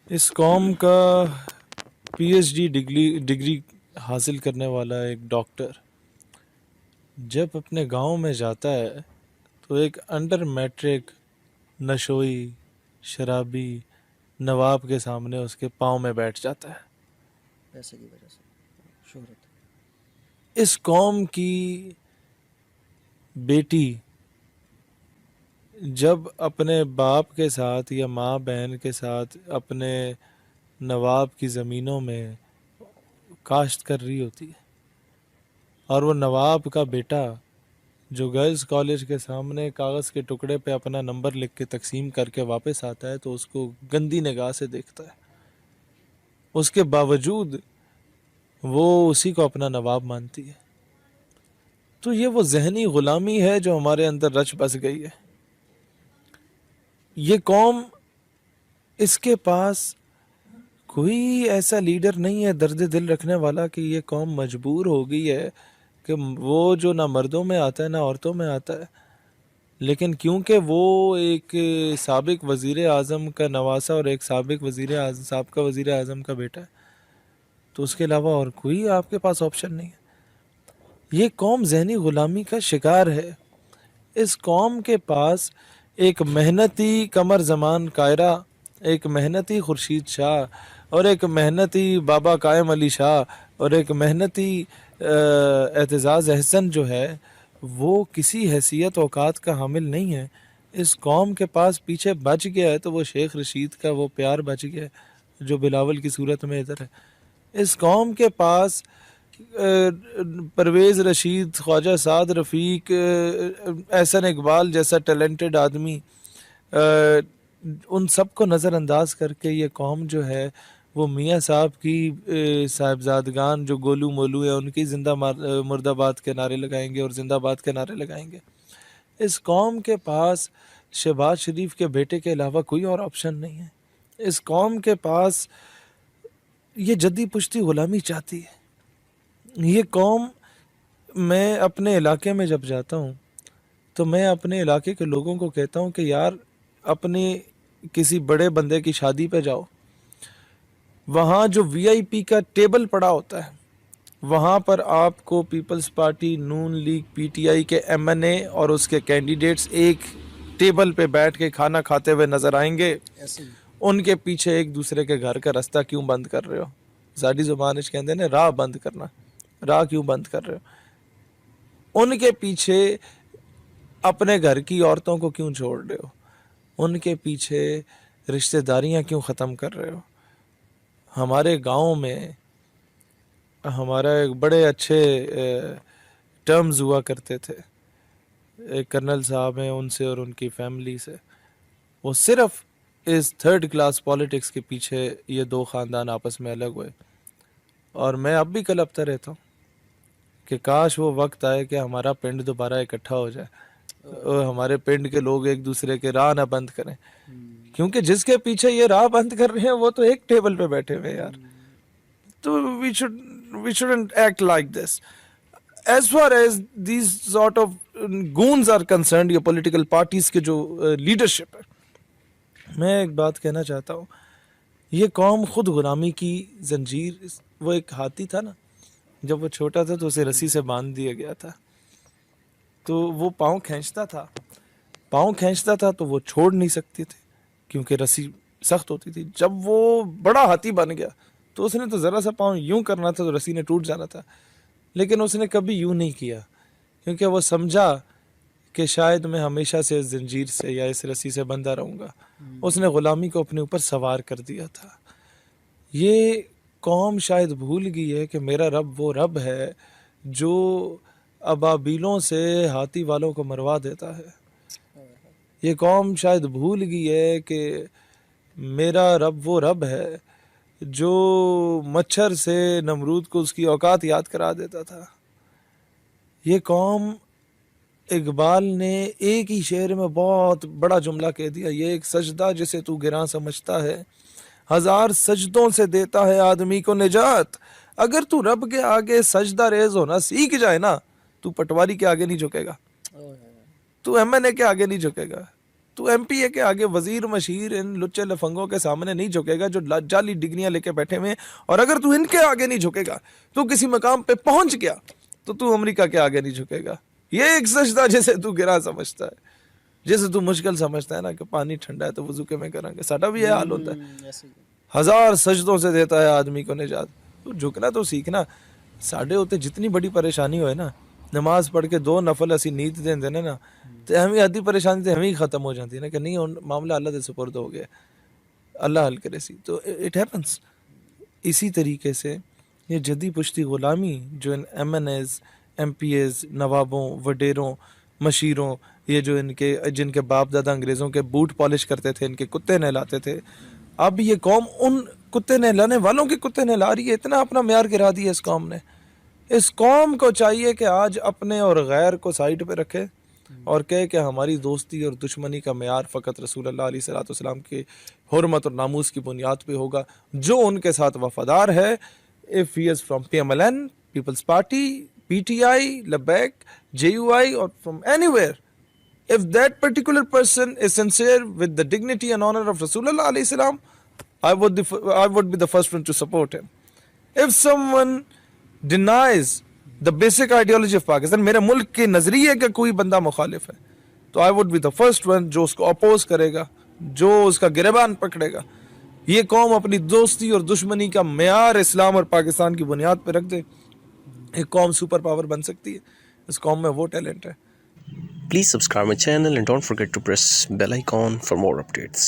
اس قوم کا P H D degree حاصل کرنے والا ایک ڈاکٹر جب اپنے گاؤں میں جاتا ہے تو ایک انڈر میٹرک نشوئی شرابی نواب کے سامنے اس کے پاؤں میں بیٹھ جاتا ہے. پیسے کی وجہ سے شہرت. اس قوم کی بیٹی جب اپنے باپ کے ساتھ یا ماں بہن کے ساتھ اپنے نواب کی زمینوں میں کاشت کر رہی ہوتی ہے اور وہ نواب کا بیٹا جو گرلز کالج کے سامنے کاغذ کے ٹکڑے پہ اپنا نمبر لکھ کے تقسیم کر کے واپس آتا ہے تو اس کو گندی نگاہ سے دیکھتا ہے. اس کے باوجود وہ اسی کو اپنا نواب مانتی ہے. تو یہ وہ ذہنی غلامی ہے جو ہمارے اندر رچ بس گئی ہے. یہ قوم، اس کے پاس کوئی ایسا لیڈر نہیں ہے درد دل رکھنے والا کہ یہ قوم مجبور ہو گئی ہے کہ وہ جو نہ مردوں میں آتا ہے نہ عورتوں میں آتا ہے، لیکن کیونکہ وہ ایک سابق وزیر اعظم کا نواسا اور ایک سابق سابقہ وزیر اعظم کا بیٹا ہے تو اس کے علاوہ اور کوئی آپ کے پاس آپشن نہیں ہے. یہ قوم ذہنی غلامی کا شکار ہے. اس قوم کے پاس ایک محنتی قمر زمان کائرہ، ایک محنتی خورشید شاہ اور ایک محنتی بابا قائم علی شاہ اور ایک محنتی اعتزاز احسن جو ہے وہ کسی حیثیت اوقات کا حامل نہیں ہے. اس قوم کے پاس پیچھے بچ گیا ہے تو وہ شیخ رشید کا وہ پیار بچ گیا ہے جو بلاول کی صورت میں ادھر ہے. اس قوم کے پاس پرویز رشید، خواجہ سعد رفیق، احسن اقبال جیسا ٹیلنٹڈ آدمی، ان سب کو نظر انداز کر کے یہ قوم جو ہے وہ میاں صاحب کی صاحبزادگان جو گولو مولو ہیں ان کی زندہ مرد آباد کے نعرے لگائیں گے اور زندہ باد کے نعرے لگائیں گے. اس قوم کے پاس شہباز شریف کے بیٹے کے علاوہ کوئی اور آپشن نہیں ہے. اس قوم کے پاس یہ جدی پشتی غلامی چاہتی ہے. یہ قوم، میں اپنے علاقے میں جب جاتا ہوں تو میں اپنے علاقے کے لوگوں کو کہتا ہوں کہ یار اپنی کسی بڑے بندے کی شادی پہ جاؤ، وہاں جو وی آئی پی کا ٹیبل پڑا ہوتا ہے وہاں پر آپ کو People's Party, Noon League, P T I کے ایم این اے اور اس کے کینڈیڈیٹس ایک ٹیبل پہ بیٹھ کے کھانا کھاتے ہوئے نظر آئیں گے. ان کے پیچھے ایک دوسرے کے گھر کا رستہ کیوں بند کر رہے ہو؟ زاڈی زبان کہتے ہیں راہ بند کرنا، راہ کیوں بند کر رہے ہو؟ ان کے پیچھے اپنے گھر کی عورتوں کو کیوں چھوڑ رہے ہو؟ ان کے پیچھے رشتہ داریاں کیوں ختم کر رہے ہو؟ ہمارے گاؤں میں ہمارا ایک بڑے اچھے ٹرمز ہوا کرتے تھے، ایک کرنل صاحب ہیں ان سے اور ان کی فیملی سے، وہ صرف اس تھرڈ کلاس پالیٹکس کے پیچھے یہ دو خاندان آپس میں الگ ہوئے. اور میں اب بھی کلپتا رہتا ہوں کہ کاش وہ وقت آئے کہ ہمارا پنڈ دوبارہ اکٹھا ہو جائے اور ہمارے پنڈ کے لوگ ایک دوسرے کے راہ نہ بند کریں، کیونکہ جس کے پیچھے یہ راہ بند کر رہے ہیں وہ تو ایک ٹیبل پہ بیٹھے ہوئے یار. تو we shouldn't act like this. As far as these sort of goons are concerned، یہ پولیٹیکل پارٹیز کے جو لیڈرشپ ہے، میں ایک بات کہنا چاہتا ہوں، یہ قوم خود غلامی کی زنجیر، وہ ایک ہاتھی تھا نا، جب وہ چھوٹا تھا تو اسے رسی سے باندھ دیا گیا تھا تو وہ پاؤں کھینچتا تھا تو وہ چھوڑ نہیں سکتی تھی کیونکہ رسی سخت ہوتی تھی. جب وہ بڑا ہاتھی بن گیا تو اس نے تو ذرا سا پاؤں یوں کرنا تھا تو رسی نے ٹوٹ جانا تھا، لیکن اس نے کبھی یوں نہیں کیا کیونکہ وہ سمجھا کہ شاید میں ہمیشہ سے اس زنجیر سے یا اس رسی سے بندھا رہوں گا. اس نے غلامی کو اپنے اوپر سوار کر دیا تھا. یہ قوم شاید بھول گئی ہے کہ میرا رب وہ رب ہے جو ابابیلوں سے ہاتھی والوں کو مروا دیتا ہے. یہ قوم شاید بھول گئی ہے کہ میرا رب وہ رب ہے جو مچھر سے نمرود کو اس کی اوقات یاد کرا دیتا تھا. یہ قوم، اقبال نے ایک ہی شعر میں بہت بڑا جملہ کہہ دیا، یہ ایک سجدہ جسے تو گراں سمجھتا ہے، ہزار سجدوں سے دیتا ہے آدمی کو نجات. اگر تو رب کے آگے سجدہ ریز ہونا سیکھ جائے نا، تو پٹواری کے آگے نہیں جھکے گا، تو ایم این اے کے آگے نہیں جھکے گا، تو ایم پی اے کے آگے وزیر مشیر ان لچے لفنگوں کے سامنے نہیں جھکے گا جو جعلی ڈگریاں لے کے بیٹھے ہوئے ہیں. اور اگر تو ان کے آگے نہیں جھکے گا تو کسی مقام پہ پہنچ گیا تو امریکہ کے آگے نہیں جھکے گا. یہ ایک سجدہ جیسے تو گرا سمجھتا ہے, جیسے تو مشکل سمجھتا ہے نا کہ پانی ٹھنڈا ہے تو وضو کے میں کریں گے. ساڈا بھی یہ حال ہوتا ہے, ایسے ہی 1000 سجدوں سے دیتا ہے آدمی کو نجات. تو جھکنا تو سیکھنا. ساڈے ہوتے جتنی بڑی پریشانی ہوئے نا, نماز پڑھ کے 2 نفل اسی نیت دین دینے نا تو ہمیں آدھی پریشانی تو ہمیں ختم ہو جاتی ہے نا کہ نہیں معاملہ اللہ دے سپرد ہو گیا, اللہ حل کرے سی. تو اٹ ہیپنس. اسی طریقے سے یہ جدی پشتی غلامی جو ان M N As, M P As, نوابوں, وڈیروں, مشیروں, یہ جو جن کے باپ دادا انگریزوں کے بوٹ پالش کرتے تھے, ان کے کتے نہلاتے تھے, اب یہ قوم ان کتے نہلانے والوں کے کتے نہلا رہی ہے. اتنا اپنا معیار گرا دیا اس قوم نے. اس قوم کو چاہیے کہ آج اپنے اور غیر کو سائڈ پہ رکھے اور کہے کہ ہماری دوستی اور دشمنی کا معیار فقط رسول اللہ علیہ الصلوۃ والسلام کی حرمت اور ناموس کی بنیاد پہ ہوگا. جو ان کے ساتھ وفادار ہے, if he is from PMLN, People's Party, PTI, Labek, JUI or from anywhere, if that particular person is sincere with the dignity and honor of Rasulullah alayhi salam, I would be the first one to support him. If someone denies the basic ideology of Pakistan, میرے ملک کے نظریے کا کوئی بندہ مخالف ہے, تو I would be the first one جو اس کو اپوز کرے گا, جو اس کا گریبان پکڑے گا. یہ قوم اپنی دوستی اور دشمنی کا معیار اسلام اور پاکستان کی بنیاد پہ رکھ دے, ایک قوم سپر پاور بن سکتی ہے. اس قوم میں وہ ٹیلنٹ ہے. Please subscribe my channel and don't forget to press bell icon for more updates.